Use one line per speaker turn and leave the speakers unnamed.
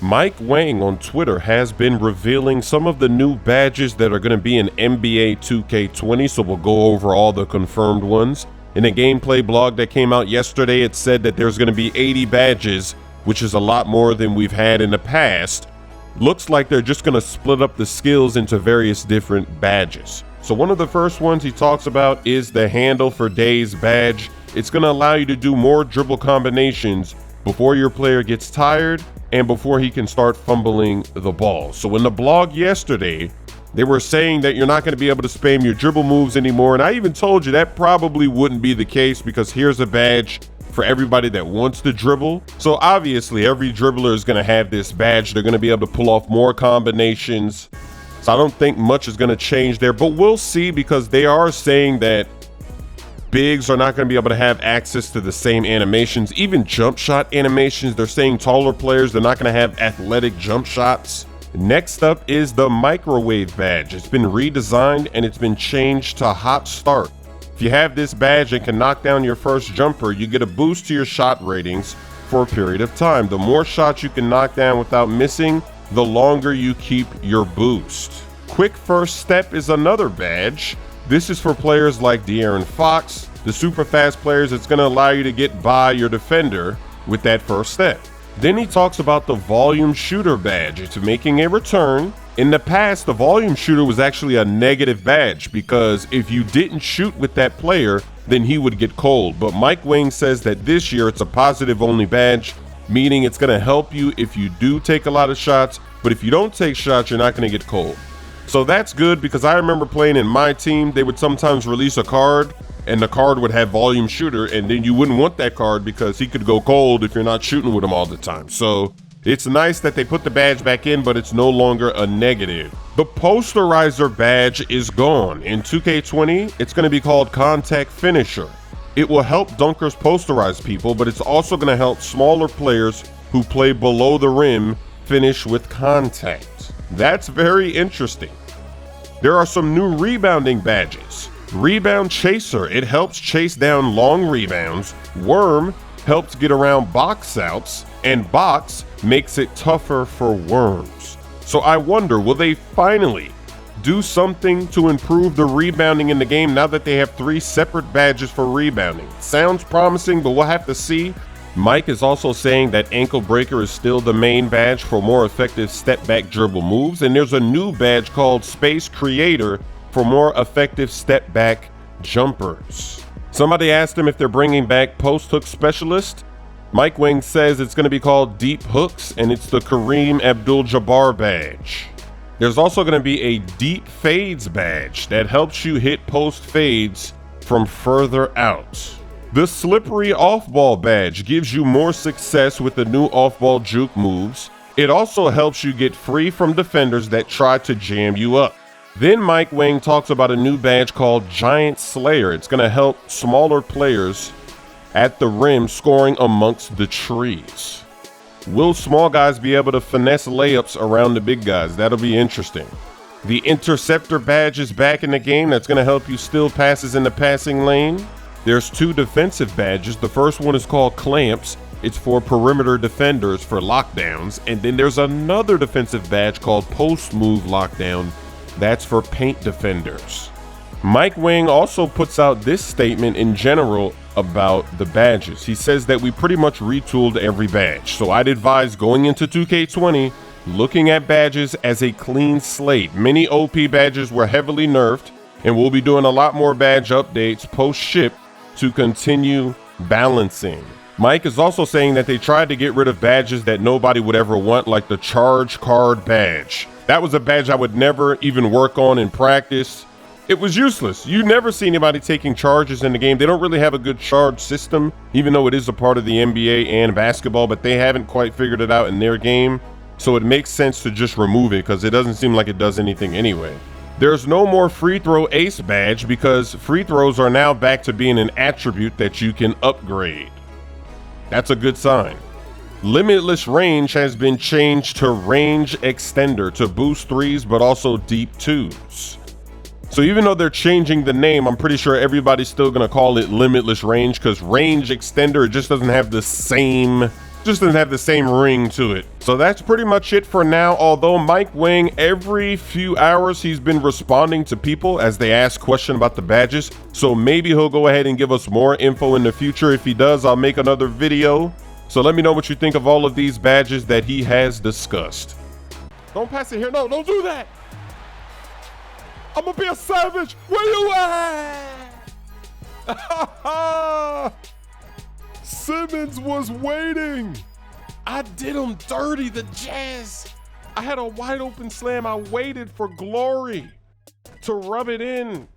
Mike Wang on Twitter has been revealing some of the new badges that are going to be in NBA 2K20, so we'll go over all the confirmed ones. In a gameplay blog that came out yesterday, it said that there's going to be 80 badges, which is a lot more than we've had in the past. Looks like they're just going to split up the skills into various different badges. So one of the first ones he talks about is the Handle for Days badge. It's going to allow you to do more dribble combinations before your player gets tired and before he can start fumbling the ball. So in the blog yesterday, they were saying that you're not going to be able to spam your dribble moves anymore. And I even told you that probably wouldn't be the case, because here's a badge for everybody that wants to dribble. So obviously every dribbler is going to have this badge. They're going to be able to pull off more combinations. So I don't think much is going to change there, but we'll see, because they are saying that bigs are not going to be able to have access to the same animations, even jump shot animations. They're saying taller players, they're not going to have athletic jump shots. Next up is the Microwave badge. It's been redesigned and it's been changed to Hot Start. If you have this badge and can knock down your first jumper, you get a boost to your shot ratings for a period of time. The more shots you can knock down without missing, the longer you keep your boost. Quick First Step is another badge. This is for players like De'Aaron Fox, the super fast players. It's going to allow you to get by your defender with that first step. Then he talks about the Volume Shooter badge. It's making a return. In the past, the Volume Shooter was actually a negative badge, because if you didn't shoot with that player, then he would get cold. But Mike Wang says that this year it's a positive only badge, meaning it's going to help you if you do take a lot of shots, but if you don't take shots, you're not going to get cold. So that's good, because I remember playing in my team, they would sometimes release a card and the card would have Volume Shooter, and then you wouldn't want that card because he could go cold if you're not shooting with him all the time. So it's nice that they put the badge back in, but it's no longer a negative. The Posterizer badge is gone. In 2K20, it's going to be called Contact Finisher. It will help dunkers posterize people, but it's also going to help smaller players who play below the rim finish with contact. That's very interesting. There are some new rebounding badges. Rebound Chaser, it helps chase down long rebounds. Worm helps get around box outs, and Box makes it tougher for worms. So I wonder, will they finally do something to improve the rebounding in the game now that they have 3 separate badges for rebounding? Sounds promising, but we'll have to see. Mike is also saying that Ankle Breaker is still the main badge for more effective step back dribble moves, and there's a new badge called Space Creator for more effective step back jumpers. Somebody asked him if they're bringing back Post Hook Specialist. Mike Wang says it's going to be called Deep Hooks, and it's the Kareem Abdul-Jabbar badge. There's also going to be a Deep Fades badge that helps you hit post fades from further out. The Slippery Off-Ball badge gives you more success with the new off-ball juke moves. It also helps you get free from defenders that try to jam you up. Then Mike Wang talks about a new badge called Giant Slayer. It's going to help smaller players at the rim scoring amongst the trees. Will small guys be able to finesse layups around the big guys? That'll be interesting. The Interceptor badge is back in the game. That's going to help you steal passes in the passing lane. There's 2 defensive badges. The first one is called Clamps. It's for perimeter defenders for lockdowns. And then there's another defensive badge called Post Move Lockdown. That's for paint defenders. Mike Wang also puts out this statement in general about the badges. He says that we pretty much retooled every badge. So I'd advise going into 2K20, looking at badges as a clean slate. Many OP badges were heavily nerfed, and we'll be doing a lot more badge updates post-ship to continue balancing. Mike is also saying that they tried to get rid of badges that nobody would ever want, like the Charge Card badge. That was a badge I would never even work on in practice. It was useless. You never see anybody taking charges in the game. They don't really have a good charge system, even though it is a part of the NBA and basketball, but they haven't quite figured it out in their game. So it makes sense to just remove it, because it doesn't seem like it does anything anyway. There's no more free throw ace badge, because free throws are now back to being an attribute that you can upgrade. That's a good sign. Limitless Range has been changed to Range Extender to boost 3s, but also deep 2s. So even though they're changing the name, I'm pretty sure everybody's still going to call it Limitless Range, because Range Extender, it just doesn't have the same Just doesn't have the same ring to it. So that's pretty much it for now. Although Mike Wang, every few hours, he's been responding to people as they ask questions about the badges. So maybe he'll go ahead and give us more info in the future. If he does, I'll make another video. So let me know what you think of all of these badges that he has discussed. Don't pass it here. No, don't do that. I'm gonna be a savage. Where you at? Simmons was waiting. I did him dirty, the Jazz. I had a wide open slam. I waited for Glory to rub it in.